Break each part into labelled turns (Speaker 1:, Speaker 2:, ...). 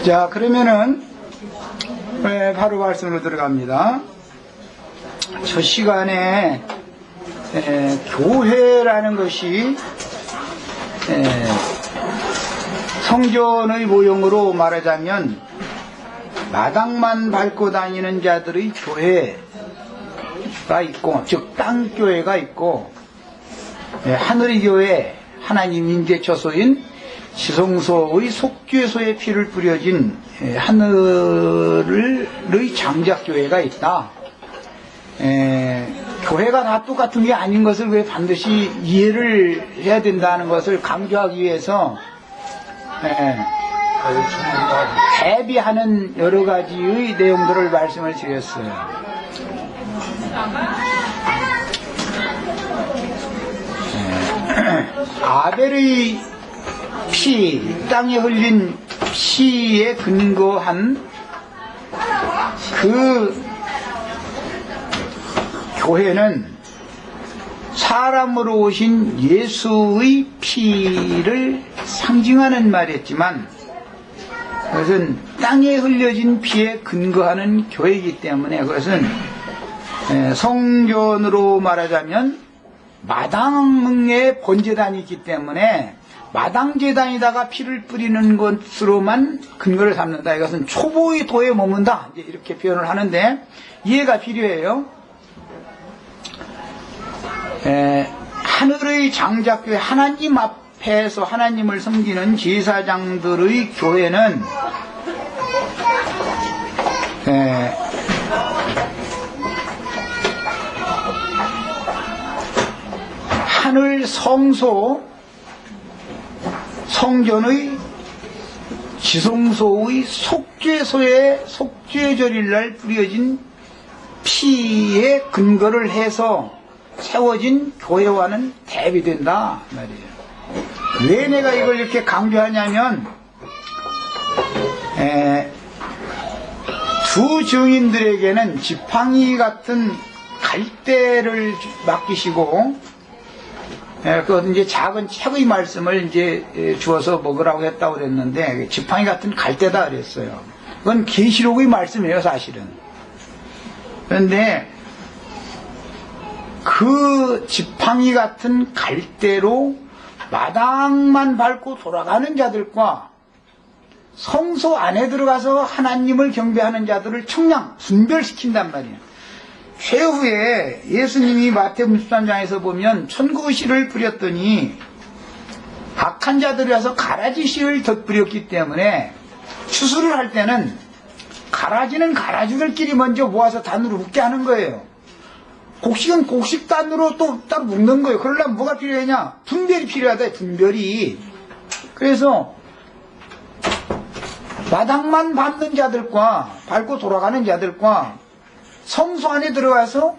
Speaker 1: 자, 그러면은 바로 말씀으로 들어갑니다. 첫 시간에 교회라는 것이 성전의 모형으로 말하자면 마당만 밟고 다니는 자들의 교회가 있고, 즉 땅교회가 있고, 하늘의 교회, 하나님 임재처소인 지성소의 속죄소에 피를 뿌려진 하늘의 장작교회가 있다. 교회가 다 똑같은 게 아닌 것을 왜 반드시 이해를 해야 된다는 것을 강조하기 위해서 대비하는 여러 가지의 내용들을 말씀을 드렸어요. 아벨의 피, 땅에 흘린 피에 근거한 그 교회는 사람으로 오신 예수의 피를 상징하는 말이었지만, 그것은 땅에 흘려진 피에 근거하는 교회이기 때문에 그것은 성전으로 말하자면 마당의 번제단이 있기 때문에 마당제단에다가 피를 뿌리는 것으로만 근거를 삼는다. 이것은 초보의 도에 머문다, 이렇게 표현을 하는데 이해가 필요해요. 하늘의 장작교회, 하나님 앞에서 하나님을 섬기는 제사장들의 교회는 하늘 성소, 성전의 지성소의 속죄소에 속죄절일날 뿌려진 피에 근거를 해서 세워진 교회와는 대비된다 말이에요. 왜 내가 이걸 이렇게 강조하냐면, 두 증인들에게는 지팡이 같은 갈대를 맡기시고, 그 이제 작은 책의 말씀을 이제 주어서 먹으라고 했다고 그랬는데, 지팡이 같은 갈대다 그랬어요. 그건 계시록의 말씀이에요, 사실은. 그런데 그 지팡이 같은 갈대로 마당만 밟고 돌아가는 자들과 성소 안에 들어가서 하나님을 경배하는 자들을 청량, 분별시킨단 말이에요. 최후에 예수님이 마태복음 13장에서 보면 천국의 뿌렸더니 악한 자들이 와서 가라지 씨를 덧뿌렸기 때문에 추수를 할 때는 가라지는 가라지들끼리 먼저 모아서 단으로 묶게 하는 거예요. 곡식은 곡식단으로 또 따로 묶는 거예요. 그러려면 뭐가 필요하냐? 분별이 필요하다, 분별이. 그래서 마당만 밟는 자들과 밟고 돌아가는 자들과 성소 안에 들어가서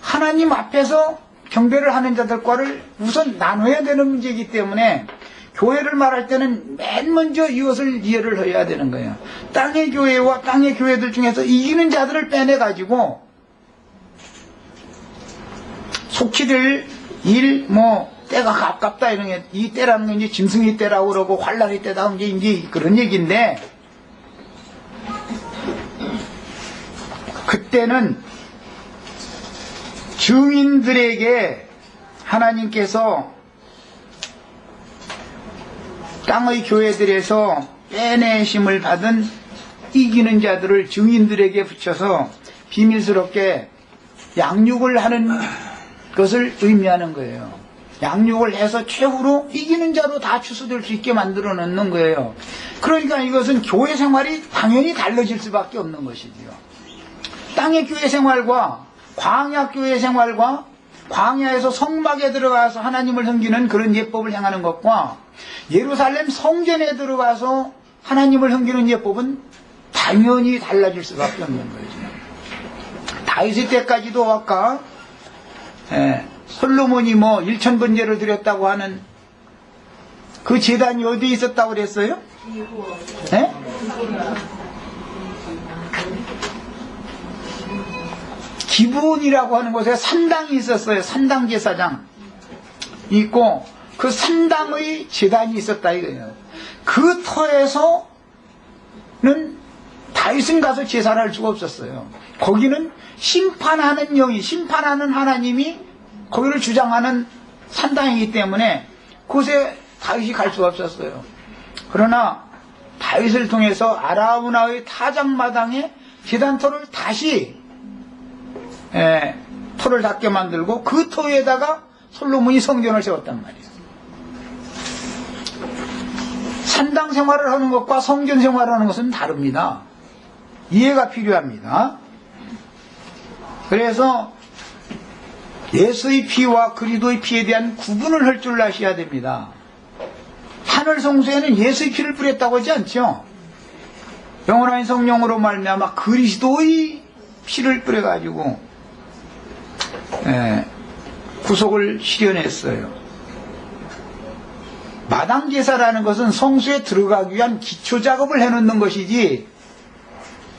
Speaker 1: 하나님 앞에서 경배를 하는 자들과를 우선 나눠야 되는 문제이기 때문에 교회를 말할 때는 맨 먼저 이것을 이해를 해야 되는 거예요. 땅의 교회와 땅의 교회들 중에서 이기는 자들을 빼내가지고 속히들 일, 때가 가깝다 이런 게, 이 때라는 건 이제 짐승의 때라고 그러고 환란의 때다, 이제 그런 얘기인데, 그때는 증인들에게 하나님께서 땅의 교회들에서 빼내심을 받은 이기는 자들을 증인들에게 붙여서 비밀스럽게 양육을 하는 것을 의미하는 거예요. 양육을 해서 최후로 이기는 자로 다 추수될 수 있게 만들어 놓는 거예요. 그러니까 이것은 교회 생활이 당연히 달라질 수밖에 없는 것이지요. 땅의 교회 생활과 광야 교회 생활과 광야에서 성막에 들어가서 하나님을 섬기는 그런 예법을 행하는 것과 예루살렘 성전에 들어가서 하나님을 섬기는 예법은 당연히 달라질 수밖에 없는 거죠. 다윗의 때까지도 아까 솔로몬이 1000번제를 드렸다고 하는 그 제단이 어디에 있었다고 그랬어요? 기브온이라고 하는 곳에 산당이 있었어요. 산당 제사장 있고 그 산당의 제단이 있었다 이거예요. 그 터에서 다윗은 가서 제사를 할 수가 없었어요. 거기는 심판하는 영이, 심판하는 하나님이 거기를 주장하는 산당이기 때문에 그곳에 다윗이 갈 수가 없었어요. 그러나 다윗을 통해서 아라우나의 타작마당에 제단터를 다시 터를 닿게 만들고 그 터에다가 솔로몬이 성전을 세웠단 말이에요. 산당 생활을 하는 것과 성전 생활을 하는 것은 다릅니다. 이해가 필요합니다. 그래서 예수의 피와 그리스도의 피에 대한 구분을 할 줄 아셔야 됩니다. 하늘 성소에는 예수의 피를 뿌렸다고 하지 않죠. 영원한 성령으로 말미암아 그리스도의 피를 뿌려가지고 구속을 실현했어요. 마당 제사라는 것은 성소에 들어가기 위한 기초 작업을 해놓는 것이지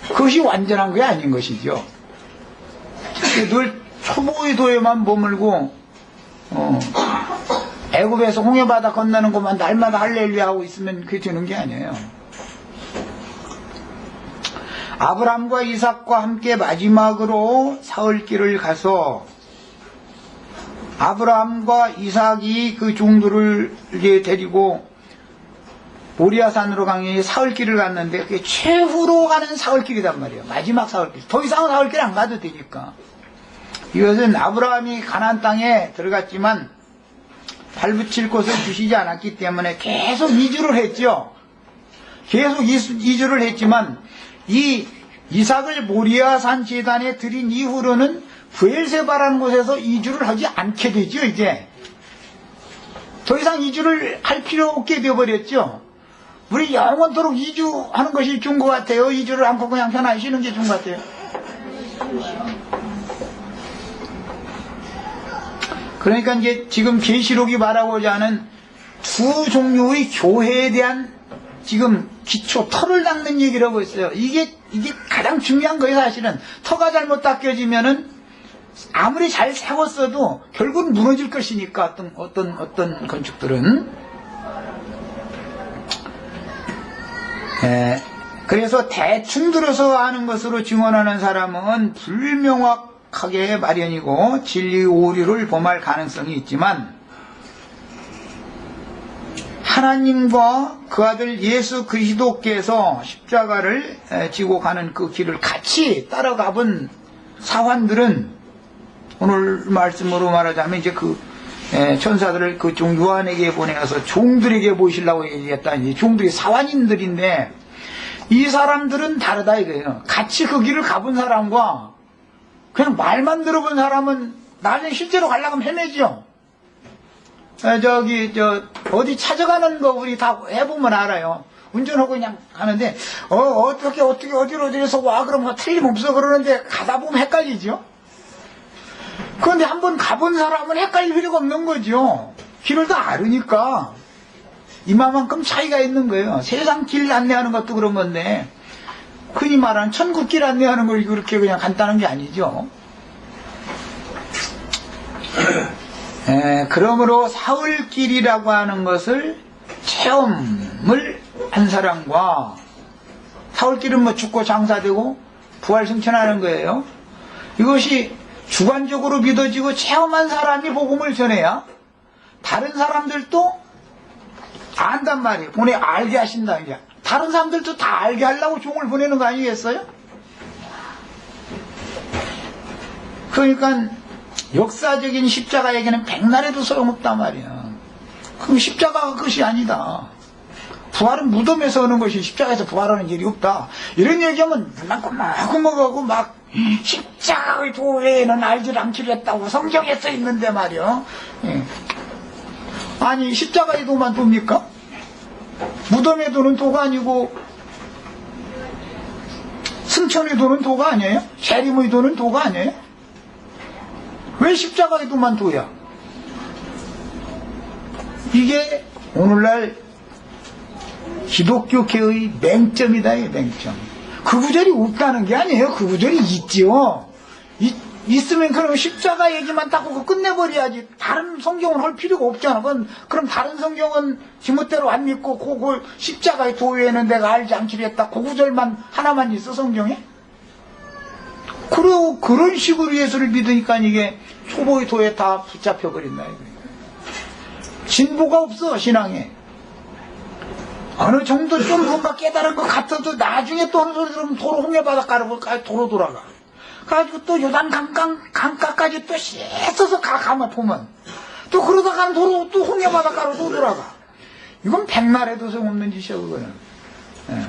Speaker 1: 그것이 완전한 게 아닌 것이죠. 늘 초보의 도에만 머물고 애굽에서 홍해바다 건너는 것만 날마다 할렐루야 하고 있으면 그게 되는 게 아니에요. 아브라함과 이삭과 함께 마지막으로 사흘길을 가서 아브라함과 이삭이 그 종들을 데리고 모리아산으로 가니 사흘길을 갔는데 그게 최후로 가는 사흘길이단 말이에요. 마지막 사흘길. 더 이상은 사흘길 안 가도 되니까. 이것은 아브라함이 가나안 땅에 들어갔지만 발붙일 곳을 주시지 않았기 때문에 계속 이주를 했죠. 계속 이주를 했지만 이 이삭을 모리아산 제단에 드린 이후로는 브엘세바라는 곳에서 이주를 하지 않게 되죠. 이제 더 이상 이주를 할 필요 없게 되어버렸죠. 우리 영원토록 이주하는 것이 좋은 것 같아요. 이주를 않고 그냥 편안히 쉬는 게 좋은 것 같아요. 그러니까 이제 지금 계시록이 말하고자 하는 두 종류의 교회에 대한 지금 기초, 터를 닦는 얘기를 하고 있어요. 이게 가장 중요한 거예요. 사실은 터가 잘못 닦여지면은 아무리 잘 세웠어도 결국은 무너질 것이니까 어떤 건축들은. 그래서 대충 들어서 하는 것으로 증언하는 사람은 불명확하게 마련이고 진리 오류를 범할 가능성이 있지만 하나님과 그 아들 예수 그리스도께서 십자가를 지고 가는 그 길을 같이 따라가 본 사환들은 오늘 말씀으로 말하자면 이제 그 천사들을 그 종 요한에게 보내서 종들에게 보이시려고 얘기했다. 이제 종들이 사환인들인데 이 사람들은 다르다 이거예요. 같이 그 길을 가본 사람과 그냥 말만 들어본 사람은 나중에 실제로 가려고 하면 헤매죠. 어디 찾아가는 거 우리 다 해보면 알아요. 운전하고 그냥 가는데 어떻게 어디서 와 그러면 틀림없어 그러는데 가다 보면 헷갈리죠. 그런데 한번 가본 사람은 헷갈릴 필요가 없는 거죠. 길을 다 알으니까 이만큼 차이가 있는 거예요. 세상 길 안내하는 것도 그런 건데 흔히 말하는 천국 길 안내하는 걸 그렇게 그냥 간단한 게 아니죠. 그러므로 사흘길이라고 하는 것을 체험을 한 사람과 사흘길은 뭐 죽고 장사되고 부활 승천하는 거예요. 이것이 주관적으로 믿어지고 체험한 사람이 복음을 전해야 다른 사람들도 안단 말이에요. 알게 하신다. 이제 다른 사람들도 다 알게 하려고 종을 보내는 거 아니겠어요? 그러니까 역사적인 십자가 얘기는 백날에도 소용없단 말이야. 그럼 십자가가 그것이 아니다. 부활은 무덤에서 오는 것이 십자가에서 부활하는 일이 없다. 이런 얘기하면 눈만 꼬먹꼬먹하고 막 십자가의 도외에는 알지 않기로 했다고 성경에 써 있는데 말이야. 아니 십자가의 도만 돕니까? 무덤의 도는 도가 아니고 승천의 도는 도가 아니에요? 재림의 도는 도가 아니에요? 왜 십자가의 도만 도야? 이게 오늘날 기독교계의 맹점이다. 이 맹점. 그 구절이 없다는 게 아니에요. 그 구절이 있죠. 있으면 그럼 십자가 얘기만 딱 하고 끝내버려야지. 다른 성경은 할 필요가 없잖아. 그럼 다른 성경은 지멋대로 안 믿고 그걸 십자가의 도에는 내가 알지 않기로 했다. 그 구절만 하나만 있어 성경에? 그리고 그런 식으로 예수를 믿으니까 이게 초보의 도에 다 붙잡혀버린다. 진보가 없어 신앙에. 어느 정도 좀 뭔가 깨달은 것 같아도 나중에 또 어느 소리 들으면 도로 홍해바닷가로 도로 돌아가. 그래가지고 또 요단 강가까지 또 씻어서 가만 보면 또 그러다가는 도로 또 홍해바닷가로 또 돌아가. 이건 백날에도 소용없는 짓이야 그거는. 예.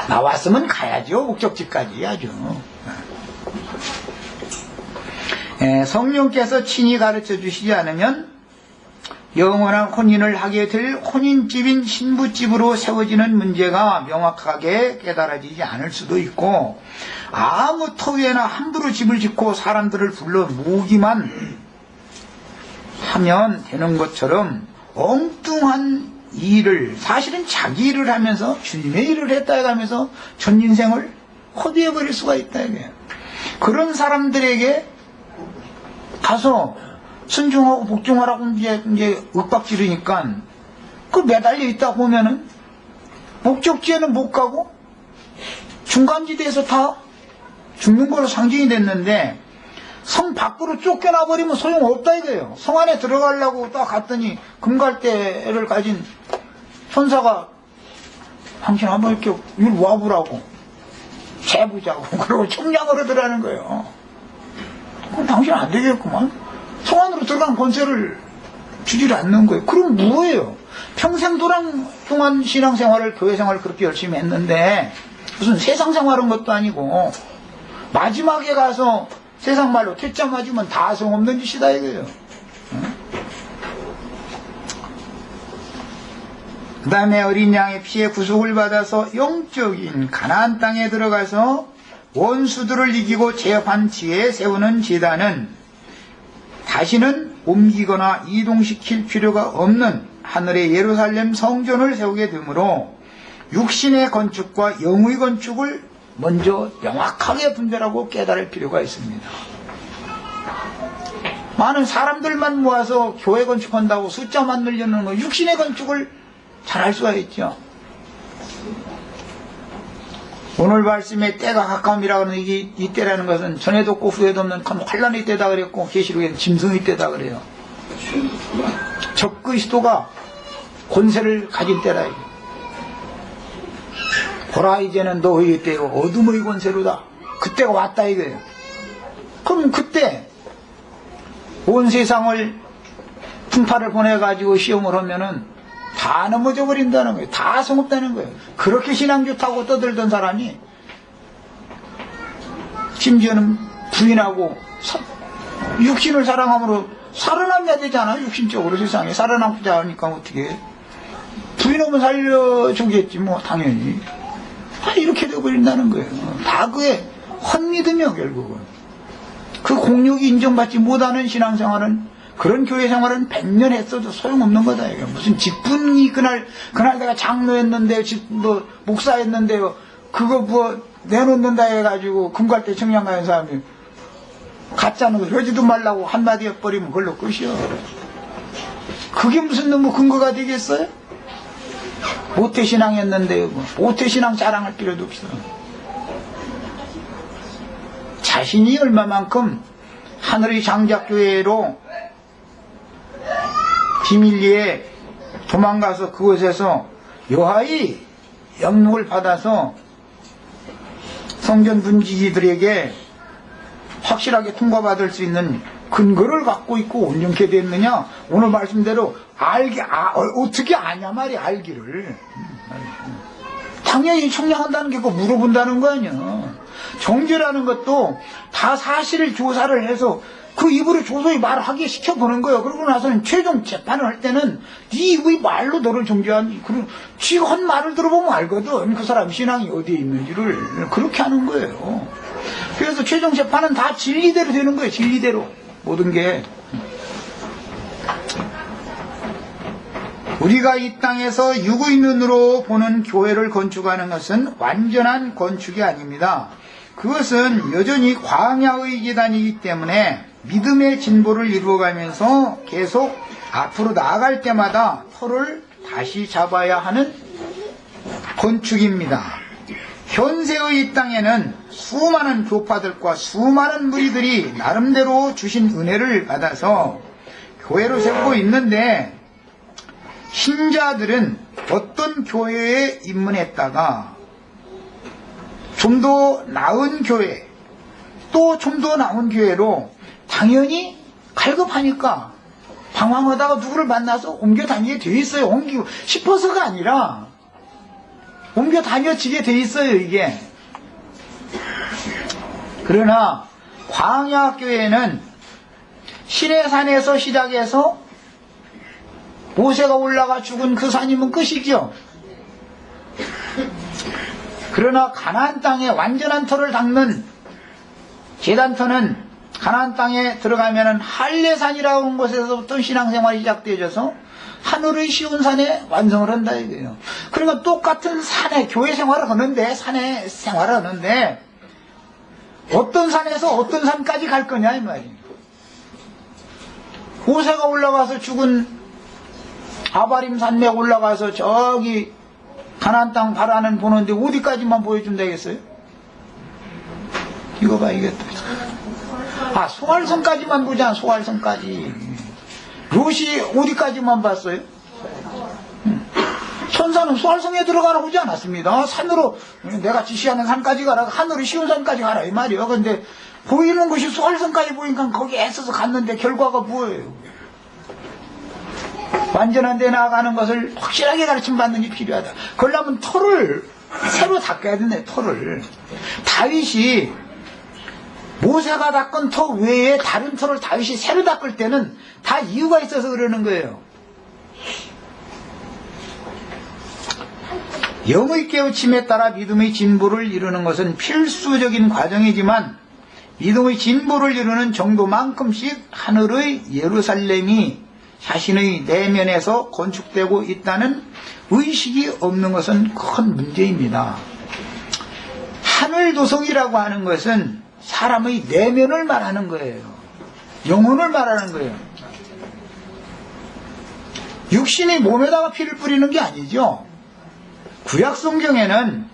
Speaker 1: 나왔으면 가야죠. 목적지까지 아주. 예, 성령께서 친히 가르쳐 주시지 않으면 영원한 혼인을 하게 될 혼인집인 신부집으로 세워지는 문제가 명확하게 깨달아지지 않을 수도 있고, 아무 터위에나 함부로 집을 짓고 사람들을 불러 모으기만 하면 되는 것처럼 엉뚱한 일을, 사실은 자기 일을 하면서 주님의 일을 했다 해가면서 전 인생을 허비해버릴 수가 있다 이게. 그런 사람들에게 가서 순종하고 복종하라고 이제 윽박지르니까 그 매달려 있다 보면은 목적지에는 못 가고 중간지대에서 다 죽는 걸로 상징이 됐는데, 성 밖으로 쫓겨나 버리면 소용없다 이거예요. 성 안에 들어가려고 딱 갔더니 금갈대를 가진 천사가 당신 한번 이렇게 이리 와보라고 재보자고 그러고 청량으로 들어가는 거예요. 그럼 당신 안 되겠구만. 성 안으로 들어간 권세를 주지를 않는 거예요. 그럼 뭐예요? 평생 동안 신앙생활을, 교회생활을 그렇게 열심히 했는데 무슨 세상생활한 것도 아니고 마지막에 가서 세상 말로 퇴짜 맞으면 다 소용없는 짓이다 이거예요. 그 다음에 어린 양의 피에 구속을 받아서 영적인 가나안 땅에 들어가서 원수들을 이기고 제압한 뒤에 세우는 제단은 다시는 옮기거나 이동시킬 필요가 없는 하늘의 예루살렘 성전을 세우게 되므로 육신의 건축과 영의 건축을 먼저 명확하게 분별하고 깨달을 필요가 있습니다. 많은 사람들만 모아서 교회 건축한다고 숫자만 늘려놓는 거, 육신의 건축을 잘 할 수가 있죠. 오늘 말씀에 때가 가까움이라고 하는 이 때라는 것은 전에도 없고 후에도 없는 큰 환란의 때다 그랬고, 계시록에는 짐승의 때다 그래요. 적그리스도가 권세를 가진 때라. 보라 이제는 너희의 때요 어둠의 권세로다. 그때가 왔다 이거예요. 그럼 그때 온 세상을 풍파를 보내가지고 시험을 하면은 다 넘어져 버린다는 거예요. 다 성없다는 거예요. 그렇게 신앙 좋다고 떠들던 사람이 심지어는 부인하고 육신을 사랑함으로 살아남아야 되잖아. 육신적으로 세상에 살아남자 하니까 어떻게 부인하면 살려주겠지 뭐 당연히. 이렇게 되어버린다는 거예요. 다 그게 헛믿음이요 결국은. 그 공력이 인정받지 못하는 신앙생활은, 그런 교회생활은 100년 했어도 소용없는 거다. 이게 무슨 직분이 그날 내가 장로였는데 뭐 목사였는데요 그거 뭐 내놓는다 해가지고 금갈대 청량 가는 사람이 가짜는 거 하지도 말라고 한마디 해버리면 그걸로 끝이요. 그게 무슨 너무 근거가 되겠어요? 모태신앙이었는데요. 모태신앙 자랑할 필요도 없어. 자신이 얼마만큼 하늘의 장작교회로 비밀리에 도망가서 그곳에서 요하이 영육을 받아서 성전 분지기들에게 확실하게 통과받을 수 있는 근거를 갖고 있고 온전케 됐느냐? 오늘 말씀대로 어떻게 아냐 말이야. 알기를 당연히 청량한다는 게 그거 물어본다는 거 아니야. 정죄라는 것도 다 사실을 조사를 해서 그 입으로 조소히 말하게 시켜보는 거예요. 그러고 나서는 최종 재판을 할 때는 네 입의 말로 너를 정죄하니, 그럼 지가 한 말을 들어보면 알거든 그 사람 신앙이 어디에 있는지를. 그렇게 하는 거예요. 그래서 최종 재판은 다 진리대로 되는 거예요. 진리대로 모든 게. 우리가 이 땅에서 육의 눈으로 보는 교회를 건축하는 것은 완전한 건축이 아닙니다. 그것은 여전히 광야의 계단이기 때문에 믿음의 진보를 이루어가면서 계속 앞으로 나아갈 때마다 터를 다시 잡아야 하는 건축입니다. 현세의 이 땅에는 수많은 교파들과 수많은 무리들이 나름대로 주신 은혜를 받아서 교회로 세우고 있는데, 신자들은 어떤 교회에 입문했다가 좀 더 나은 교회, 또 좀 더 나은 교회로 당연히 갈급하니까 방황하다가 누구를 만나서 옮겨 다니게 돼 있어요. 옮기고 싶어서가 아니라 옮겨 다녀지게 돼 있어요, 이게. 그러나 광야교회는 시내산에서 시작해서 모세가 올라가 죽은 그 산이면 끝이죠. 그러나 가나안 땅에 완전한 터를 닦는 계단터는 가나안 땅에 들어가면은 할례산이라고 하는 곳에서부터 신앙생활이 시작되어져서 하늘의 쉬운 산에 완성을 한다 이거예요. 그러니까 똑같은 산에 교회 생활을 하는데, 산에 생활을 하는데 어떤 산에서 어떤 산까지 갈 거냐 이 말이에요. 모세가 올라가서 죽은 아바림 산맥 올라가서 저기 가나안 땅 바라는 보는데 어디까지만 보여준다겠어요? 이거 봐, 이게 또. 소알성까지만 보자, 소알성까지. 롯이 어디까지만 봤어요? 천사는 소알성에 들어가라고 하지 않았습니다. 산으로, 내가 지시하는 산까지 가라, 하늘이 쉬운 산까지 가라 이 말이에요. 근데 보이는 것이 소알성까지 보니까 거기에 애써서 갔는데 결과가 뭐예요? 완전한 데 나아가는 것을 확실하게 가르침 받는 게 필요하다. 그러려면 터를 새로 닦아야 되네, 터를. 다윗이 모세가 닦은 터 외에 다른 터를 다윗이 새로 닦을 때는 다 이유가 있어서 그러는 거예요. 영의 깨우침에 따라 믿음의 진보를 이루는 것은 필수적인 과정이지만, 믿음의 진보를 이루는 정도만큼씩 하늘의 예루살렘이 자신의 내면에서 건축되고 있다는 의식이 없는 것은 큰 문제입니다. 하늘도성이라고 하는 것은 사람의 내면을 말하는 거예요. 영혼을 말하는 거예요. 육신이 몸에다가 피를 뿌리는 게 아니죠. 구약 성경에는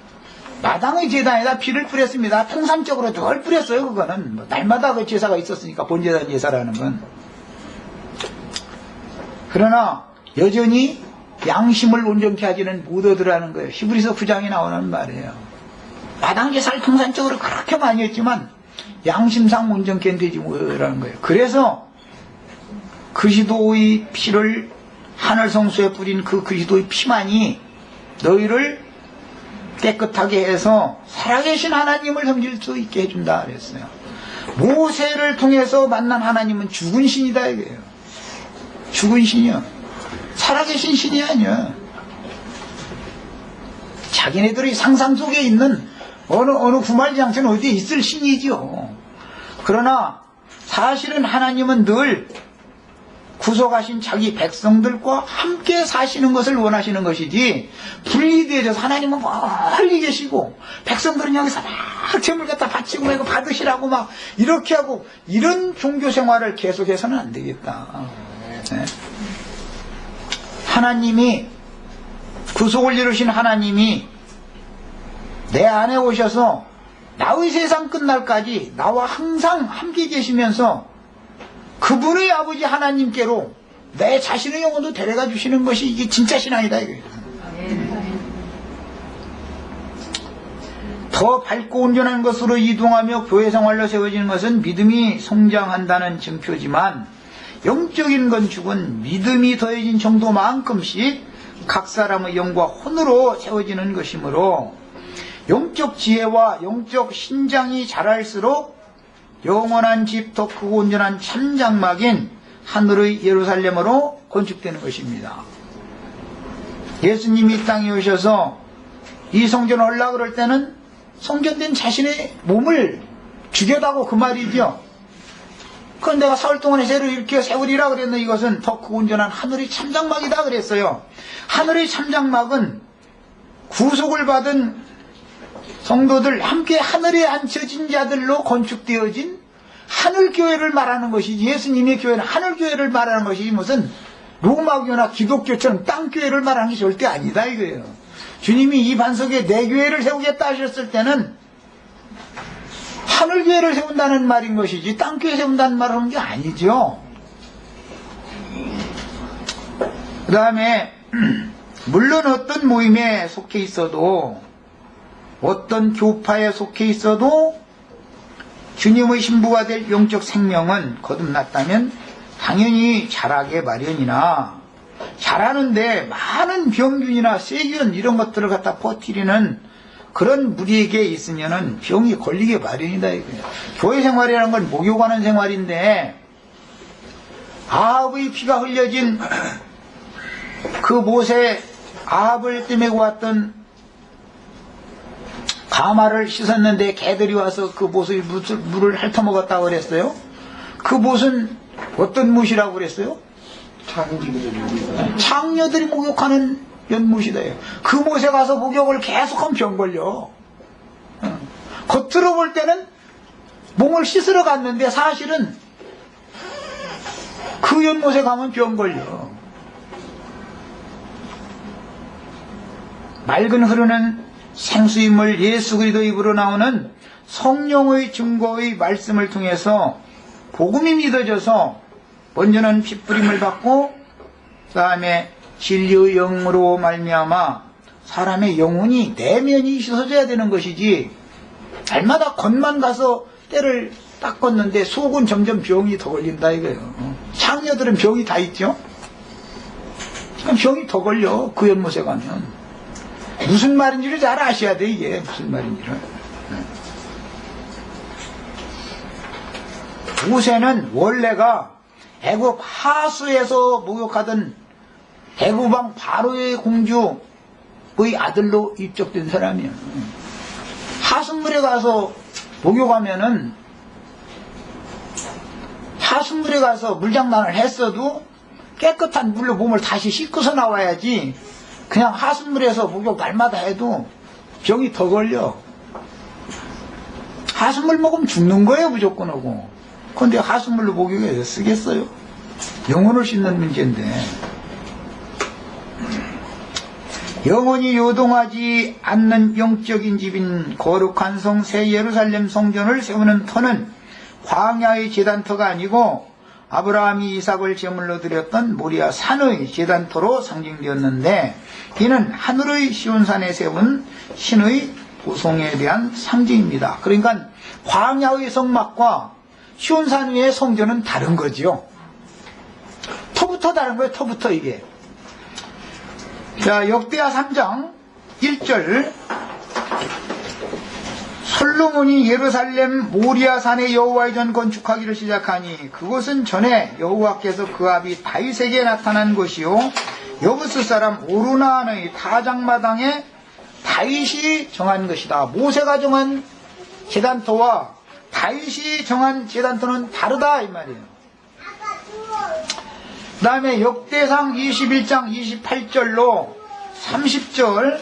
Speaker 1: 마당의 제단에다 피를 뿌렸습니다. 통상적으로 늘 뿌렸어요. 그거는 뭐 날마다 그 제사가 있었으니까, 본제단 제사라는 건. 그러나 여전히 양심을 온전케 하지는 못하더라는 거예요. 히브리서 9장에 나오는 말이에요. 마당 제사를 통상적으로 그렇게 많이 했지만 양심상 온전케 되지 못하더라는 거예요. 그래서 그리스도의 피를 하늘 성소에 뿌린 그 그리스도의 피만이 너희를 깨끗하게 해서 살아계신 하나님을 섬길 수 있게 해준다 그랬어요. 모세를 통해서 만난 하나님은 죽은 신이다 이거예요. 죽은 신이요. 살아계신 신이 아니야. 자기네들이 상상 속에 있는 어느 구말장터는 어디에 있을 신이죠. 그러나 사실은 하나님은 늘 구속하신 자기 백성들과 함께 사시는 것을 원하시는 것이지, 분리되어져서 하나님은 멀리 계시고 백성들은 여기서 막 재물 갖다 바치고 이거 받으시라고 막 이렇게 하고, 이런 종교 생활을 계속해서는 안 되겠다. 네. 하나님이, 구속을 이루신 하나님이 내 안에 오셔서 나의 세상 끝날까지 나와 항상 함께 계시면서 그분의 아버지 하나님께로 내 자신의 영혼도 데려가 주시는 것이 이게 진짜 신앙이다 이거예요. 더 밝고 온전한 것으로 이동하며 교회 생활로 세워지는 것은 믿음이 성장한다는 증표지만, 영적인 건축은 믿음이 더해진 정도만큼씩 각 사람의 영과 혼으로 세워지는 것이므로, 영적 지혜와 영적 신장이 자랄수록 영원한 집, 더 크고 온전한 참장막인 하늘의 예루살렘으로 건축되는 것입니다. 예수님이 이 땅에 오셔서 이 성전을 하려고 그럴 때는 성전된 자신의 몸을 죽여다고 그 말이죠. 그건 내가 사흘 동안에 새로 이렇게 세우리라 그랬는데, 이것은 더 크고 온전한 하늘의 참장막이다 그랬어요. 하늘의 참장막은 구속을 받은 성도들 함께 하늘에 앉혀진 자들로 건축되어진 하늘교회를 말하는 것이지, 예수님의 교회는 하늘교회를 말하는 것이지 무슨 로마교나 기독교처럼 땅교회를 말하는 게 절대 아니다 이거예요. 주님이 이 반석에 내 교회를 세우겠다 하셨을 때는 하늘교회를 세운다는 말인 것이지 땅교회 세운다는 말을 하는 게 아니죠. 그 다음에 물론 어떤 모임에 속해 있어도, 어떤 교파에 속해 있어도 주님의 신부가 될 영적 생명은 거듭났다면 당연히 자라게 마련이나, 자라는데 많은 병균이나 세균 이런 것들을 갖다 퍼뜨리는 그런 무리에게 있으면은 병이 걸리게 마련이다 이거예요. 교회 생활이라는 건 목욕하는 생활인데, 아합의 피가 흘려진 그 못에 아합을 떼매고 왔던 가마를 씻었는데 개들이 와서 그 못의 물을 핥아먹었다고 그랬어요. 그 못은 어떤 못이라고 그랬어요? 창녀들이 목욕하는 연못이다. 그 못에 가서 목욕을 계속하면 병 걸려. 겉으로 볼 때는 몸을 씻으러 갔는데 사실은 그 연못에 가면 병 걸려. 맑은 흐르는 생수임을 예수 그리스도 입으로 나오는 성령의 증거의 말씀을 통해서 복음이 믿어져서 먼저는 핏부림을 받고 그 다음에 진리의 영으로 말미암아 사람의 영혼이 내면이 씻어져야 되는 것이지, 날마다 겉만 가서 때를 닦았는데 속은 점점 병이 더 걸린다 이거예요. 창녀들은 병이 다 있죠. 병이 더 걸려 그 연못에 가면. 무슨 말인지를 잘 아셔야 돼 이게 무슨 말인지를. 모세는 원래가 애굽 하수에서 목욕하던 애굽왕 바로의 공주의 아들로 입적된 사람이에요. 하수물에 가서 목욕하면은, 하수물에 가서 물장난을 했어도 깨끗한 물로 몸을 다시 씻고서 나와야지, 그냥 하수물에서 목욕 날마다 해도 병이 더 걸려. 하수물 먹으면 죽는 거예요 무조건 하고. 그런데 하수물로 목욕해서 쓰겠어요? 영혼을 씻는 문제인데. 영원히 요동하지 않는 영적인 집인 거룩한 성 새 예루살렘 성전을 세우는 터는 광야의 제단터가 아니고 아브라함이 이삭을 제물로 드렸던 모리아 산의 제단터로 상징되었는데, 이는 하늘의 시온산에 세운 신의 보송에 대한 상징입니다. 그러니까 광야의 성막과 시온산 위의 성전은 다른 거지요. 터부터 다른 거예요. 터부터 이게. 자, 역대하 3장 1절, 솔로몬이 예루살렘 모리아산에 여호와의 전 건축하기를 시작하니 그곳은 전에 여호와께서 그 아비 다윗에게 나타난 곳이요 여부스 사람 오르나의 타작마당에 다윗이 정한 것이다. 모세가 정한 제단터와 다윗이 정한 제단터는 다르다 이 말이에요. 그 다음에 역대상 21장 28절로 30절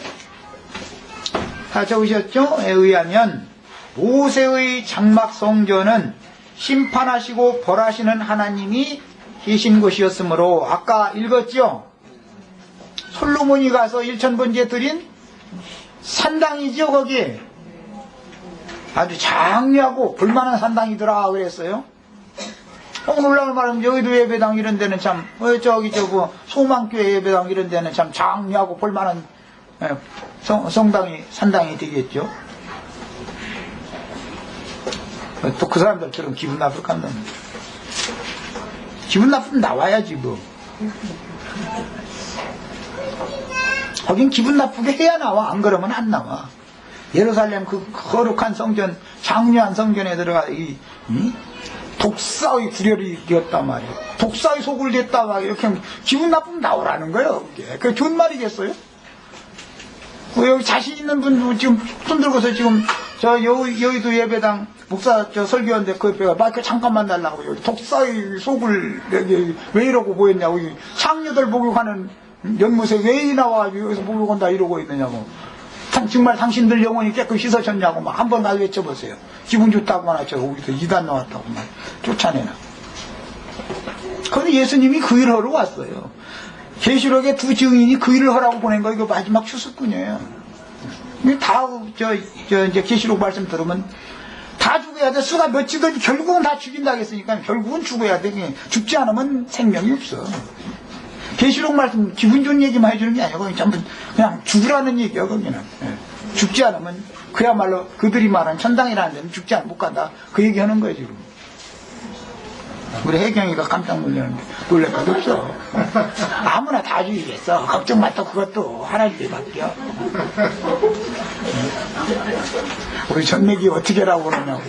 Speaker 1: 다 적으셨죠? 에 의하면 모세의 장막 성전은 심판하시고 벌하시는 하나님이 계신 곳이었으므로, 아까 읽었죠? 솔로몬이 가서 1000번째 드린 산당이죠. 거기 아주 장려하고 볼만한 산당이더라 그랬어요. 오늘날 말하면 여의도 예배당 이런 데는 참, 저기 소망교회 예배당 이런 데는 참 장려하고 볼만한 산당이 되겠죠. 또 그 사람들처럼 기분 나쁠 까 한다. 기분 나쁘면 나와야지 뭐. 거긴 기분 나쁘게 해야 나와. 안 그러면 안 나와. 예루살렘 그 거룩한 성전, 장려한 성전에 들어가 독사의 구렬이 되었단 말이에요. 독사의 속을 댔다 막 이렇게 하면 기분 나쁘면 나오라는 거예요. 그게 좋은 말이겠어요? 여기 자신 있는 분 지금 손 들고서 지금 저 여의도 예배당 목사 저 설교하는데 그 옆에 마이크 잠깐만 달라고, 여기 독사의 속을 여기 왜 이러고 보였냐고, 창녀들 목욕하는 연못에 왜 나와 여기서 목욕한다 이러고 있느냐고. 정말 당신들 영혼이 깨끗이 씻어졌냐고 막 한 번 가서 외쳐보세요. 기분 좋다고 하나 저거 우리도 이단 나왔다고 막 쫓아내나. 그런데 예수님이 그 일을 하러 왔어요. 계시록에 두 증인이 그 일을 하라고 보낸 거 이거 마지막 추수꾼이에요. 다 이제 계시록 말씀 들으면 다 죽어야 돼. 수가 몇이든지 결국은 다 죽인다 했으니까 결국은 죽어야 돼. 죽지 않으면 생명이 없어. 계시록 말씀 기분 좋은 얘기만 해주는 게 아니고 전부 그냥 죽으라는 얘기야. 거기는 죽지 않으면 그야말로 그들이 말한 천당이라는 데는 죽지 않으면 못 간다. 그 얘기하는 거야 지금. 우리 혜경이가 깜짝 놀랐는데 놀랄 것도 없어. 아무나 다 죽이겠어. 걱정 마. 또 그것도 하나님이 맡겨. 우리 전매기 어떻게 하라고 그러냐고.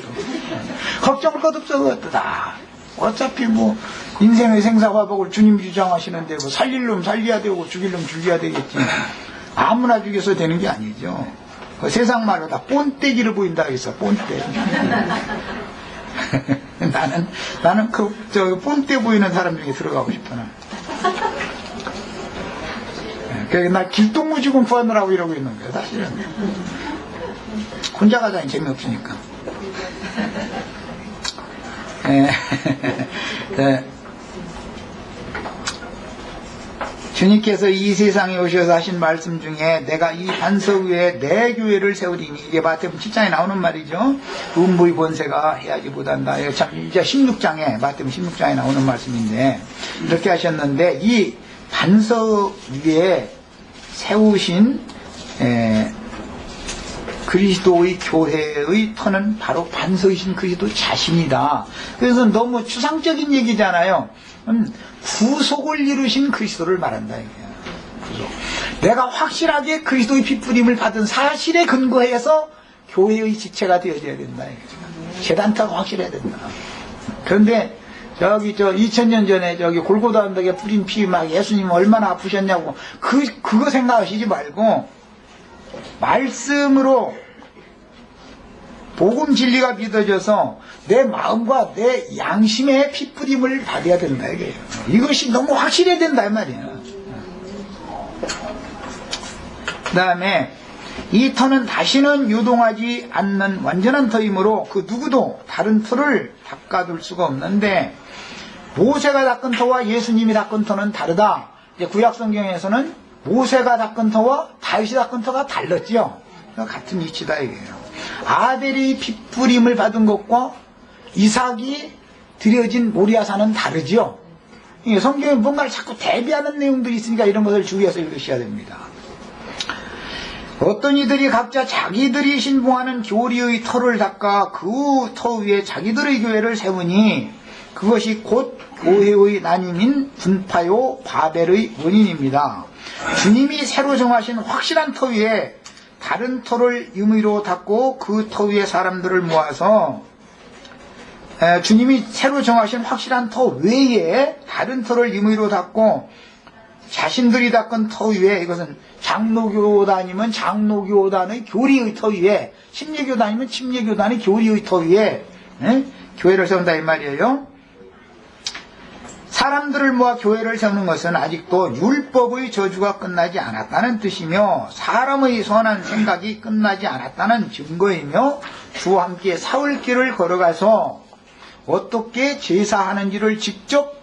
Speaker 1: 걱정할 것도 없어. 그것도 다. 어차피 뭐 인생의 생사화복을 주님이 주장하시는데 뭐 살릴 놈 살려야 되고 죽일 놈 죽여야 되겠지. 아무나 죽여서 되는 게 아니죠. 세상 말로 다 뽐떼기를 보인다 해서 뽐떼. 나는 저 뽐떼 보이는 사람 중에 들어가고 싶어. 그래서 나 길동무지군 구하느라고 이러고 있는 거야 사실은. 혼자 가자니 재미없으니까. 주님께서 이 세상에 오셔서 하신 말씀 중에 내가 이 반석 위에 내 교회를 세우리니, 이게 마태복음 7장에 나오는 말이죠. 음부의 권세가 해야지 못한다. 참 이제 16장에 마태복음 16장에 나오는 말씀인데 이렇게 하셨는데, 이 반석 위에 세우신 그리스도의 교회의 터는 바로 반석이신 그리스도 자신이다. 그래서 너무 추상적인 얘기잖아요. 구속을 이루신 그리스도를 말한다 이거야. 구속. 내가 확실하게 그리스도의 핏부림을 받은 사실에 근거해서 교회의 지체가 되어져야 된다 이거야. 재단타가 확실해야 된다. 그런데 저기 2000년 전에 저기 골고다 언덕에 뿌린 피 막 예수님 얼마나 아프셨냐고 그거 생각하시지 말고 말씀으로 복음 진리가 믿어져서 내 마음과 내 양심의 핏부림을 받아야 된다 이거예요. 이것이 너무 확실해야 된다 이 말이에요. 그 다음에 이 터는 다시는 유동하지 않는 완전한 터이므로 그 누구도 다른 터를 닦아둘 수가 없는데, 모세가 닦은 터와 예수님이 닦은 터는 다르다. 이제 구약성경에서는 모세가 닦은 터와 다윗이 닦은 터가 달랐죠. 같은 이치다 이거예요. 아벨이 핏부림을 받은 것과 이삭이 드려진 모리아산은 다르죠. 성경에 뭔가를 자꾸 대비하는 내용들이 있으니까 이런 것을 주의해서 읽으셔야 됩니다. 어떤 이들이 각자 자기들이 신봉하는 교리의 터를 닦아 그 터 위에 자기들의 교회를 세우니 그것이 곧 교회의 나님인 분파요 바벨의 원인입니다. 주님이 새로 정하신 확실한 터 위에 다른 터를 임의로 닦고 그 터 위에 사람들을 모아서 주님이 새로 정하신 확실한 터 외에 다른 터를 임의로 닦고 자신들이 닦은 터 위에, 이것은 장로교단이면 장로교단의 교리의 터 위에, 침례교단이면 침례교단의 교리의 터 위에 교회를 세운다 이 말이에요. 사람들을 모아 교회를 세우는 것은 아직도 율법의 저주가 끝나지 않았다는 뜻이며 사람의 선한 생각이 끝나지 않았다는 증거이며, 주와 함께 사흘 길을 걸어가서 어떻게 제사하는지를 직접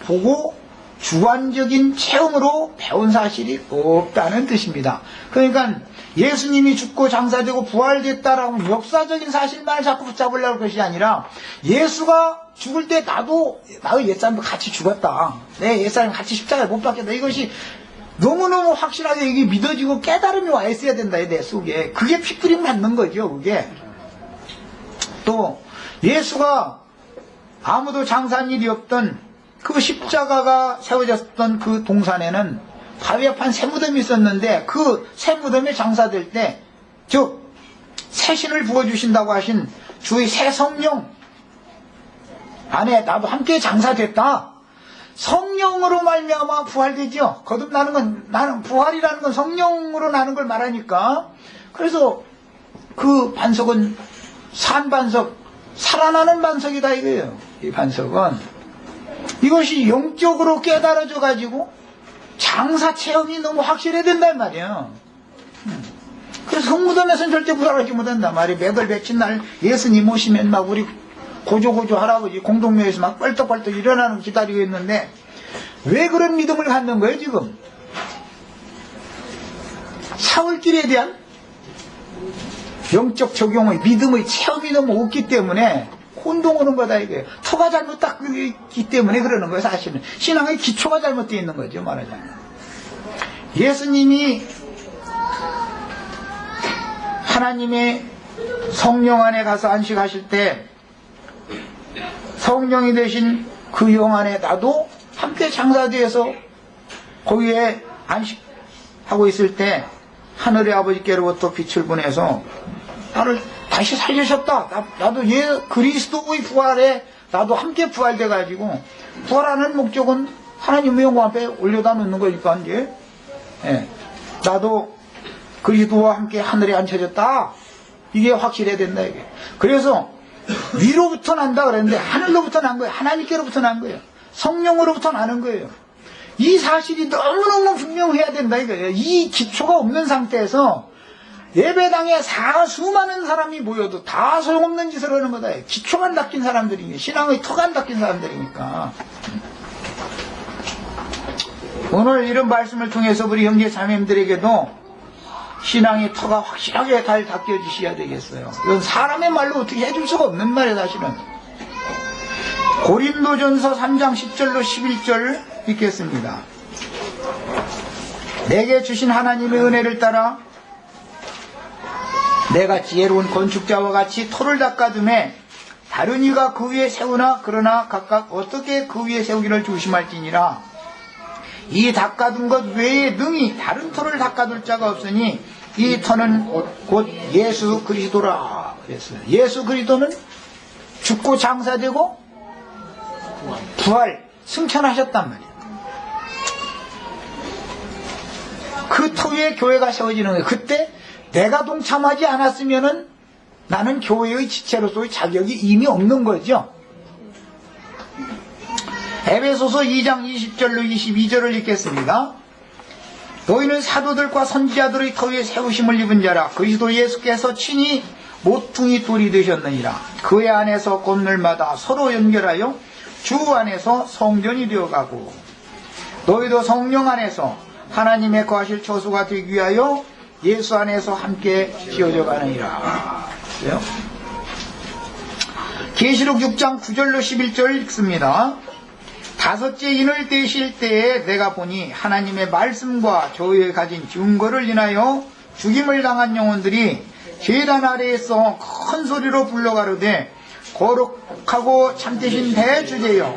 Speaker 1: 보고 주관적인 체험으로 배운 사실이 없다는 뜻입니다. 그러니까 예수님이 죽고 장사되고 부활됐다라고 역사적인 사실만 자꾸 붙잡으려고 할 것이 아니라, 예수가 죽을 때 나의 옛사람도 같이 죽었다, 내 옛사람이 같이 십자가에 못 박혔다, 이것이 너무너무 확실하게 이게 믿어지고 깨달음이 와 있어야 된다 내 속에. 그게 핏부림 받는 거죠. 그게 또 예수가 아무도 장사한 일이 없던 그 십자가가 세워졌던 그 동산에는 바위앞한 새 무덤이 있었는데, 그 새 무덤에 장사될 때, 즉 새 신을 부어주신다고 하신 주의 새 성령 안에 나도 함께 장사됐다. 성령으로 말미암아 부활되죠. 거듭나는 건, 나는 부활이라는 건 성령으로 나는 걸 말하니까. 그래서 그 반석은 산반석, 살아나는 반석이다 이거예요. 이 반석은 이것이 영적으로 깨달아져 가지고 장사 체험이 너무 확실해야 된단 말이에요. 그래서 성무덤에서는 절대 부활하지 못한단 말이에요. 맥을 맺힌 날 예수님 오시면 막 우리 고조 할아버지 공동묘에서 막 뻘떡뻘떡 일어나는 거 기다리고 있는데 왜 그런 믿음을 갖는 거예요 지금? 사울길에 대한 영적 적용의 믿음의 체험이 너무 없기 때문에 혼동하는 거다 이거예요. 터가 잘못 닦기 때문에 그러는 거예요. 사실은 신앙의 기초가 잘못되어 있는 거죠. 말하자면 예수님이 하나님의 성령 안에 가서 안식하실 때 성령이 되신 그 영 안에 나도 함께 장사되어서 거기에 안식하고 있을 때 하늘의 아버지께로부터 빛을 보내서 나를 다시 살리셨다. 나도 그리스도의 부활에 나도 함께 부활돼 가지고 부활하는 목적은 하나님의 영광 앞에 올려다 놓는 거니까 이제 나도 그리스도와 함께 하늘에 앉혀졌다. 이게 확실해야 된다 이게. 그래서 위로부터 난다 그랬는데 하늘로부터 난 거예요. 하나님께로부터 난 거예요. 성령으로부터 나는 거예요. 이 사실이 너무너무 분명해야 된다 이거예요. 이 기초가 없는 상태에서 예배당에 수많은 사람이 모여도 다 소용없는 짓을 하는 거다. 기초가 안 닦인 사람들이니까, 신앙의 터가 안 닦인 사람들이니까. 오늘 이런 말씀을 통해서 우리 형제 자매님들에게도 신앙의 터가 확실하게 잘 닦여지셔야 되겠어요. 이건 사람의 말로 어떻게 해줄 수가 없는 말이에요 사실은. 고린도전서 3장 10절로 11절 읽겠습니다. 내게 주신 하나님의 은혜를 따라 내가 지혜로운 건축자와 같이 토를 닦아둠에 다른 이가 그 위에 세우나 그러나 각각 어떻게 그 위에 세우기를 조심할지니라. 이 닦아둔 것 외에 능히 다른 터를 닦아둘 자가 없으니 이 터는 곧 예수 그리스도라 그랬어요. 예수 그리스도는 죽고 장사되고 부활 승천하셨단 말이에요. 그 터 위에 교회가 세워지는 거예요. 그때 내가 동참하지 않았으면은 나는 교회의 지체로서의 자격이 이미 없는 거죠. 에베소서 2장 20절로 22절을 읽겠습니다. 너희는 사도들과 선지자들의 터 위에 세우심을 입은 자라. 그리스도 예수께서 친히 모퉁이 돌이 되셨느니라. 그의 안에서 건물마다 서로 연결하여 주 안에서 성전이 되어가고 너희도 성령 안에서 하나님의 거하실 처소가 되기 위하여 예수 안에서 함께 지어져 가느니라. 계시록 6장 9절로 11절 읽습니다. 다섯째 인을 떼실 때에 내가 보니 하나님의 말씀과 저희의 가진 증거를 인하여 죽임을 당한 영혼들이 제단 아래에서 큰 소리로 불러가로되 거룩하고 참되신 대주제여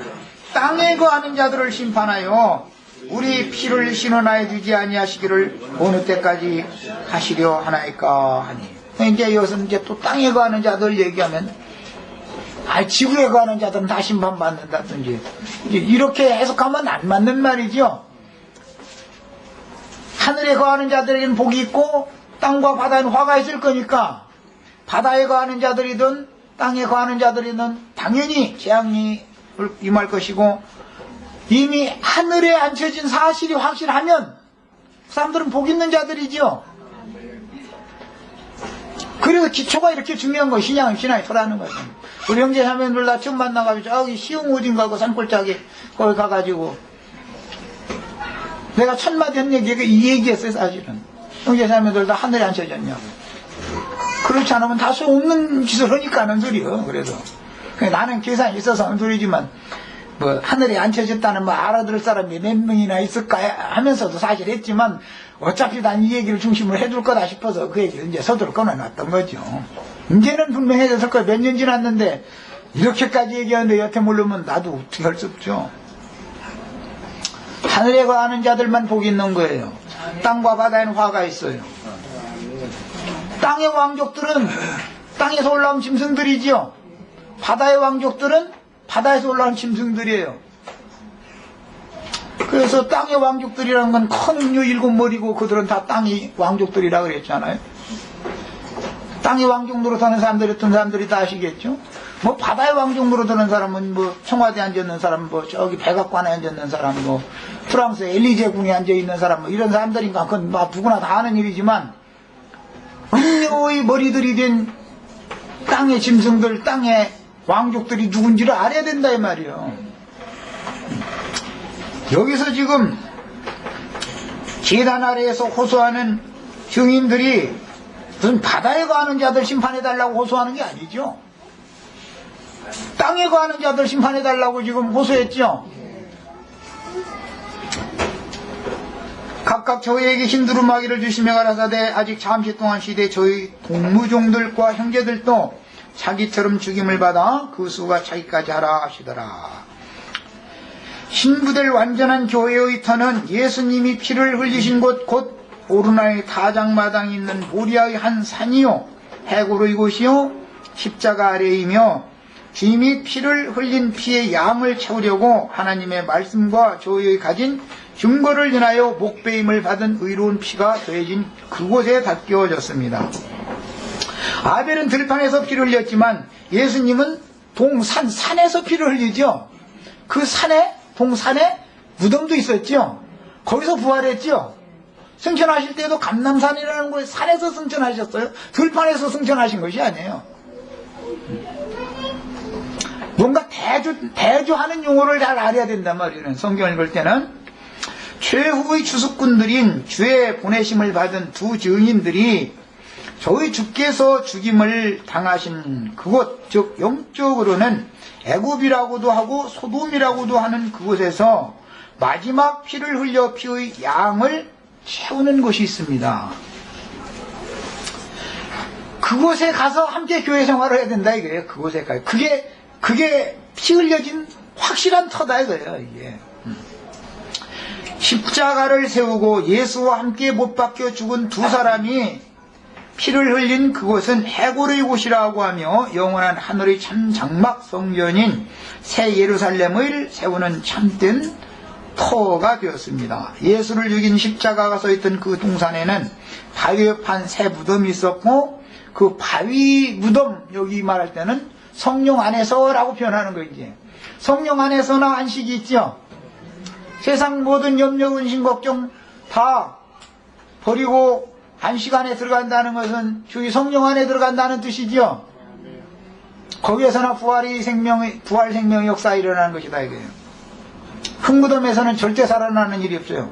Speaker 1: 땅에 거하는 자들을 심판하여 우리 피를 신원하여 주지 아니하시기를 어느 때까지 하시려 하나이까 하니. 이제 여기서 이제 또 땅에 거하는 자들 얘기하면 지구에 거하는 자들은 다 심판받는다든지 이렇게 해석하면 안 맞는 말이죠. 하늘에 거하는 자들에게는 복이 있고 땅과 바다에는 화가 있을 거니까 바다에 거하는 자들이든 땅에 거하는 자들이든 당연히 재앙이 임할 것이고 이미 하늘에 앉혀진 사실이 확실하면 사람들은 복 있는 자들이죠. 그래서 기초가 이렇게 중요한 거예요. 신앙이 터라는 거죠. 우리 형제 자매들 다 처음 만나가지고 저기 시흥 어딘가 그 산골짜기 거기 가가지고 내가 첫 마디 한 얘기가 이 얘기였어요. 사실은 형제 자매들 다 하늘에 앉혀졌냐고. 그렇지 않으면 다 소용없는 짓을 하니까 하는 소리요. 그래도 나는 계산이 있어서 하는 소리지만 뭐 하늘에 앉혀졌다는 뭐 알아들을 사람이 몇 명이나 있을까 하면서도 사실 했지만 어차피 난 이 얘기를 중심으로 해줄 거다 싶어서 그 얘기를 이제 서두를 꺼내놨던 거죠. 이제는 분명해졌을 거예요. 몇 년 지났는데 이렇게까지 얘기하는데 여태 모르면 나도 어떻게 할 수 없죠. 하늘에 거하는 자들만 복이 있는 거예요. 땅과 바다에는 화가 있어요. 땅의 왕족들은 땅에서 올라온 짐승들이지요. 바다의 왕족들은 바다에서 올라온 짐승들이에요. 그래서 땅의 왕족들이라는 건 큰 음료 7머리고 그들은 다 땅의 왕족들이라 그랬잖아요. 땅의 왕족 노릇하는 사람들이 어떤 사람들이 다 아시겠죠. 뭐 바다의 왕족 노릇하는 사람은 뭐 청와대에 앉아있는 사람, 뭐 저기 백악관에 앉아있는 사람, 뭐 프랑스 엘리제 궁에 앉아있는 사람, 뭐 이런 사람들인가 그건 뭐 누구나 다 아는 일이지만 최고의 머리들이 된 땅의 짐승들, 땅의 왕족들이 누군지를 알아야 된다 이 말이에요. 여기서 지금 제단 아래에서 호소하는 증인들이 무슨 바다에 거하는 자들 심판해달라고 호소하는 게 아니죠. 땅에 거하는 자들 심판해달라고 지금 호소했죠. 각각 저희에게 흰 두루마기를 주시며 가라사대 아직 잠시 동안 시대 저희 동무종들과 형제들도 자기처럼 죽임을 받아 그 수가 차기까지 하라 하시더라. 신부될 완전한 교회의 터는 예수님이 피를 흘리신 곳 곧 오르나의 타작마당이 있는 모리아의 한 산이요 해구의 곳이요 십자가 아래이며 주님이 피를 흘린 피의 양을 채우려고 하나님의 말씀과 저희의 가진 증거를 인하여 목배임을 받은 의로운 피가 더해진 그곳에 닿겨졌습니다. 아벨은 들판에서 피를 흘렸지만 예수님은 산에서 피를 흘리죠. 그 동산에 무덤도 있었죠. 거기서 부활했죠. 승천하실 때도 감남산이라는 곳에 산에서 승천하셨어요. 들판에서 승천하신 것이 아니에요. 뭔가 대조하는 용어를 잘 알아야 된단 말이에요. 성경을 읽을 때는 최후의 주석군들인 주의 보내심을 받은 두 증인들이 저희 주께서 죽임을 당하신 그곳, 즉 영적으로는 애굽이라고도 하고 소돔이라고도 하는 그곳에서 마지막 피를 흘려 피의 양을 채우는 곳이 있습니다. 그곳에 가서 함께 교회 생활을 해야 된다 이거예요. 그곳에 가요. 그게 피 흘려진 확실한 터다 이거예요. 이게. 십자가를 세우고 예수와 함께 못 박혀 죽은 두 사람이 피를 흘린 그곳은 해골의 곳이라고 하며 영원한 하늘의 참 장막 성전인 새 예루살렘을 세우는 참된 터가 되었습니다. 예수를 죽인 십자가가 서있던 그 동산에는 바위에 판 새 무덤이 있었고 그 바위 무덤 여기 말할 때는 성령 안에서라고 표현하는 거 이제 성령 안에서나 안식이 있죠. 세상 모든 염려 근심 걱정 다 버리고 안식 안에 들어간다는 것은 주의 성령 안에 들어간다는 뜻이죠. 거기에서나 부활 생명의 역사가 일어나는 것이다 이거예요. 흙무덤에서는 절대 살아나는 일이 없어요.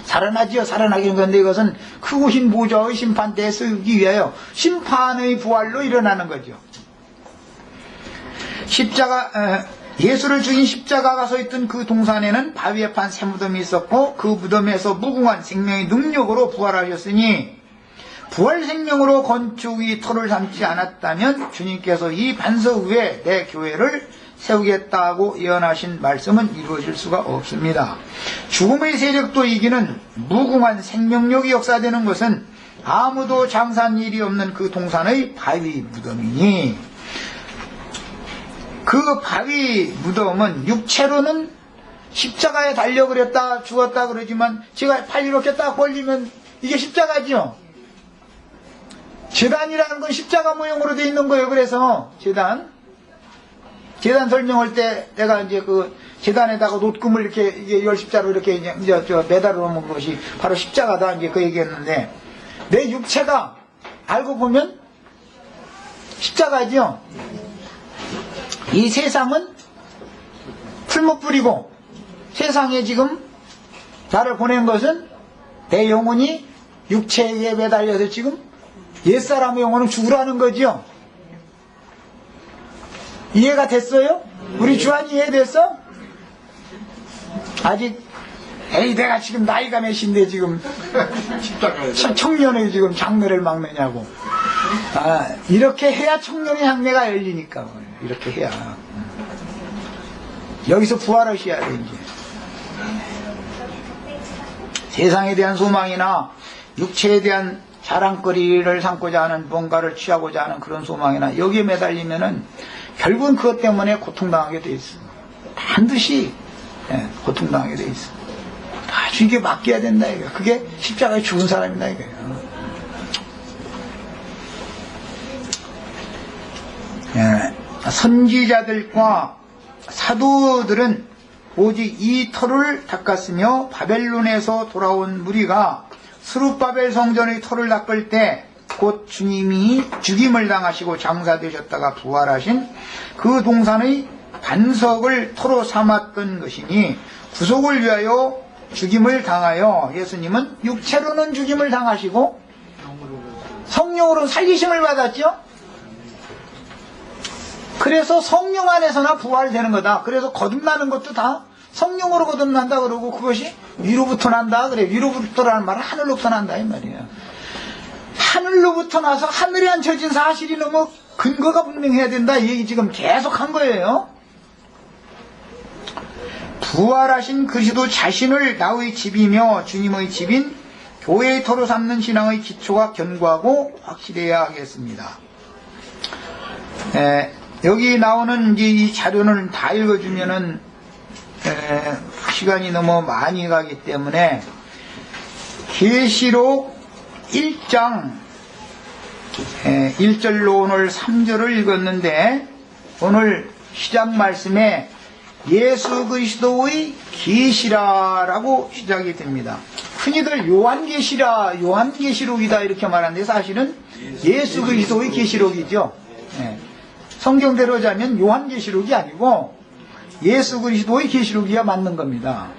Speaker 1: 살아나지요. 살아나긴 건데 이것은 크고 흰 보좌의 심판대에 쓰기 위하여 심판의 부활로 일어나는 거죠. 예수를 죽인 십자가가 서있던 그 동산에는 바위에 판 새 무덤이 있었고 그 무덤에서 무궁한 생명의 능력으로 부활하셨으니 부활 생명으로 건축이 터를 삼지 않았다면 주님께서 이 반석 위에 내 교회를 세우겠다고 예언하신 말씀은 이루어질 수가 없습니다. 죽음의 세력도 이기는 무궁한 생명력이 역사되는 것은 아무도 장사한 일이 없는 그 동산의 바위 무덤이니 그 바위 무덤은 육체로는 십자가에 달려 그랬다 죽었다 그러지만 제가 팔 이렇게 딱 벌리면 이게 십자가죠. 제단이라는 건 십자가 모형으로 되어 있는 거예요. 그래서 제단 설명할 때 내가 이제 그 제단에다가 놋금을 이렇게 이게 열십자로 이렇게 이제 매달아 놓은 것이 바로 십자가다 이제 그 얘기했는데 내 육체가 알고 보면 십자가죠. 이 세상은 풀무불이고 세상에 지금 나를 보낸 것은 내 영혼이 육체에 매달려서 지금 옛사람의 영혼은 죽으라는 거죠. 이해가 됐어요? 우리 주한이 이해됐어? 아직 내가 지금 나이가 몇인데 지금 청년의 지금 장래를 막느냐고. 이렇게 해야 청년의 장래가 열리니까 이렇게 해야 여기서 부활하셔야 돼 이제. 세상에 대한 소망이나 육체에 대한 자랑거리를 삼고자 하는 뭔가를 취하고자 하는 그런 소망이나 여기에 매달리면은 결국은 그것 때문에 고통당하게 돼 있어. 반드시 고통당하게 돼 있어. 다 주님께 맡겨야 된다 이거. 그게 십자가에 죽은 사람이다 이거예요. 선지자들과 사도들은 오직 이 터를 닦았으며 바벨론에서 돌아온 무리가 스룹바벨 성전의 터를 닦을 때 곧 주님이 죽임을 당하시고 장사되셨다가 부활하신 그 동산의 반석을 토로 삼았던 것이니 구속을 위하여 죽임을 당하여 예수님은 육체로는 죽임을 당하시고 성령으로는 살리심을 받았죠. 그래서 성령 안에서나 부활되는 거다. 그래서 거듭나는 것도 다 성령으로 거듭난다 그러고 그것이 위로부터 난다 그래. 위로부터라는 말은 하늘로부터 난다 이 말이에요. 하늘로부터 나서 하늘에 앉혀진 사실이 너무 근거가 분명해야 된다 이 얘기 지금 계속 한 거예요. 부활하신 그리스도 자신을 나의 집이며 주님의 집인 교회의 터로 삼는 신앙의 기초가 견고하고 확실해야 하겠습니다. 여기 나오는 이 자료는 다 읽어주면은 시간이 너무 많이 가기 때문에 계시록 1장 1절로 오늘 3절을 읽었는데 오늘 시작 말씀에 예수 그리스도의 계시라라고 시작이 됩니다. 흔히들 요한계시라, 요한계시록이다 이렇게 말하는데 사실은 예수 그리스도의 계시록이죠. 성경대로 자면 요한계시록이 아니고 예수 그리스도의 계시록이야 맞는 겁니다.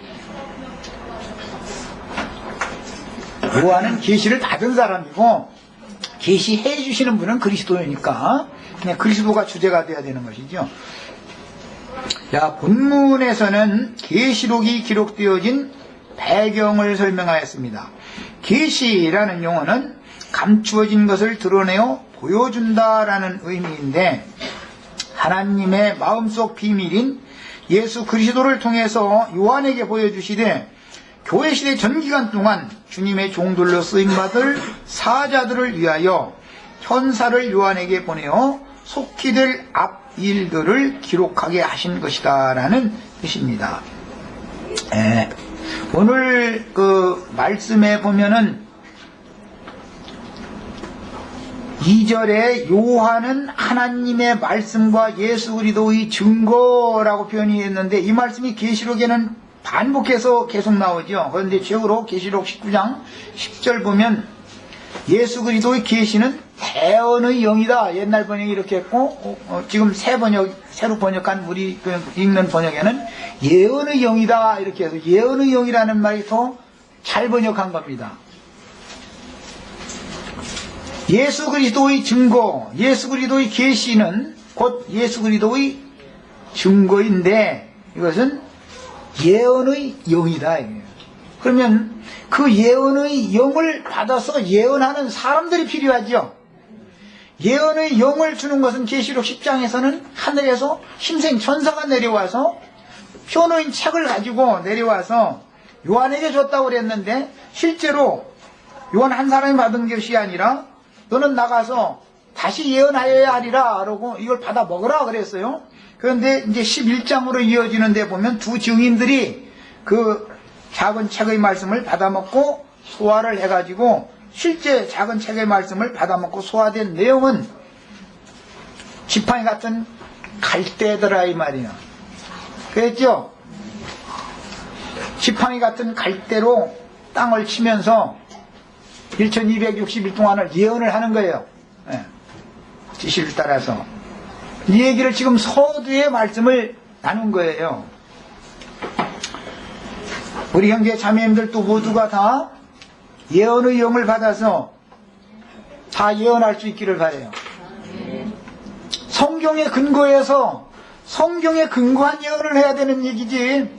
Speaker 1: 요한은 계시를 받은 사람이고 계시해 주시는 분은 그리스도니까 그냥 그리스도가 주제가 돼야 되는 것이죠. 자, 본문에서는 계시록이 기록되어진 배경을 설명하였습니다. 계시라는 용어는 감추어진 것을 드러내어 보여준다라는 의미인데 하나님의 마음속 비밀인 예수 그리스도를 통해서 요한에게 보여주시되 교회 시대 전 기간 동안 주님의 종들로 쓰임받을 사자들을 위하여 현사를 요한에게 보내어 속히 될 앞 일들을 기록하게 하신 것이다 라는 뜻입니다. 오늘 그 말씀에 보면은 2절에 요한은 하나님의 말씀과 예수 그리스도의 증거라고 표현했는데 이 말씀이 계시록에는 반복해서 계속 나오죠. 그런데 최후로 계시록 19장 10절 보면 예수 그리스도의 계시는 대언의 영이다. 옛날 번역이 이렇게 했고 지금 새로 번역한 우리 읽는 번역에는 예언의 영이다 이렇게 해서 예언의 영이라는 말이 더 잘 번역한 겁니다. 예수 그리스도의 증거, 예수 그리스도의 계시는 곧 예수 그리스도의 증거인데 이것은 예언의 영이다. 그러면 그 예언의 영을 받아서 예언하는 사람들이 필요하죠. 예언의 영을 주는 것은 계시록 10장에서는 하늘에서 힘센 천사가 내려와서 표노인 책을 가지고 내려와서 요한에게 줬다고 그랬는데 실제로 요한 한 사람이 받은 것이 아니라 너는 나가서 다시 예언하여야 하리라 라고 이걸 받아 먹으라 그랬어요. 그런데 이제 11장으로 이어지는 데 보면 두 증인들이 그 작은 책의 말씀을 받아 먹고 소화를 해가지고 실제 작은 책의 말씀을 받아 먹고 소화된 내용은 지팡이 같은 갈대더라 이 말이야. 그랬죠? 지팡이 같은 갈대로 땅을 치면서 1260일 동안을 예언을 하는 거예요. 지시를 따라서. 이 얘기를 지금 서두의 말씀을 나눈 거예요. 우리 형제 자매님들도 모두가 다 예언의 영을 받아서 다 예언할 수 있기를 바라요. 성경에 근거해서 성경에 근거한 예언을 해야 되는 얘기지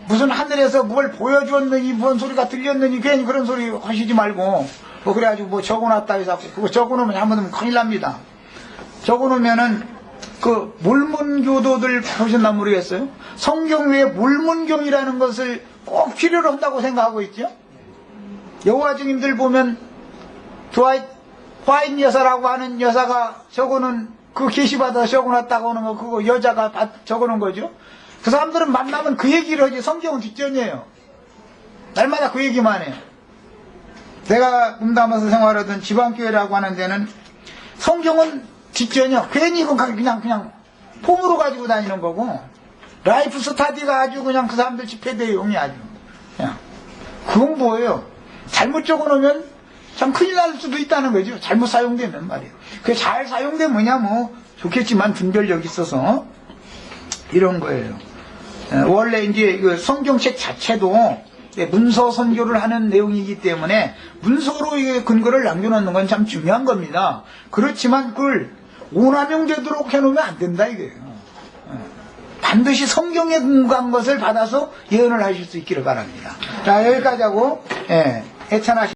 Speaker 1: 무슨 하늘에서 뭘 보여줬느니 뭔 소리가 들렸느니 괜히 그런 소리 하시지 말고 뭐 그래가지고 뭐 적어놨다 해서 그거 적어놓으면 한번 큰일 납니다. 적어놓으면은 그 몰문교도들 보셨나 모르겠어요. 성경 외에 몰문경이라는 것을 꼭 필요로 한다고 생각하고 있죠. 여호와 증인들 보면 화인 여사라고 하는 여사가 적어놓은 그 계시받아 적어놨다고 하는 거 그거 여자가 적어놓은 거죠. 그 사람들은 만나면 그 얘기를 하지 성경은 뒷전이에요. 날마다 그 얘기만 해요. 내가 꿈담아서 생활하던 지방교회라고 하는 데는 성경은 뒷전이요. 괜히 이건 그냥 폼으로 가지고 다니는 거고 라이프 스타디가 아주 그냥 그 사람들 집회 내용이 아주 그냥 그건 뭐예요. 잘못 적어놓으면 참 큰일 날 수도 있다는 거죠. 잘못 사용되면 말이에요. 그게 잘 사용되면 뭐냐, 좋겠지만 분별력 있어서 이런 거예요. 원래 이제 그 성경책 자체도 문서 선교를 하는 내용이기 때문에 문서로 이게 근거를 남겨놓는 건 참 중요한 겁니다. 그렇지만 그걸 오남용되도록 해놓으면 안 된다 이거예요. 반드시 성경에 근거한 것을 받아서 예언을 하실 수 있기를 바랍니다. 자, 여기까지 하고 애찬하시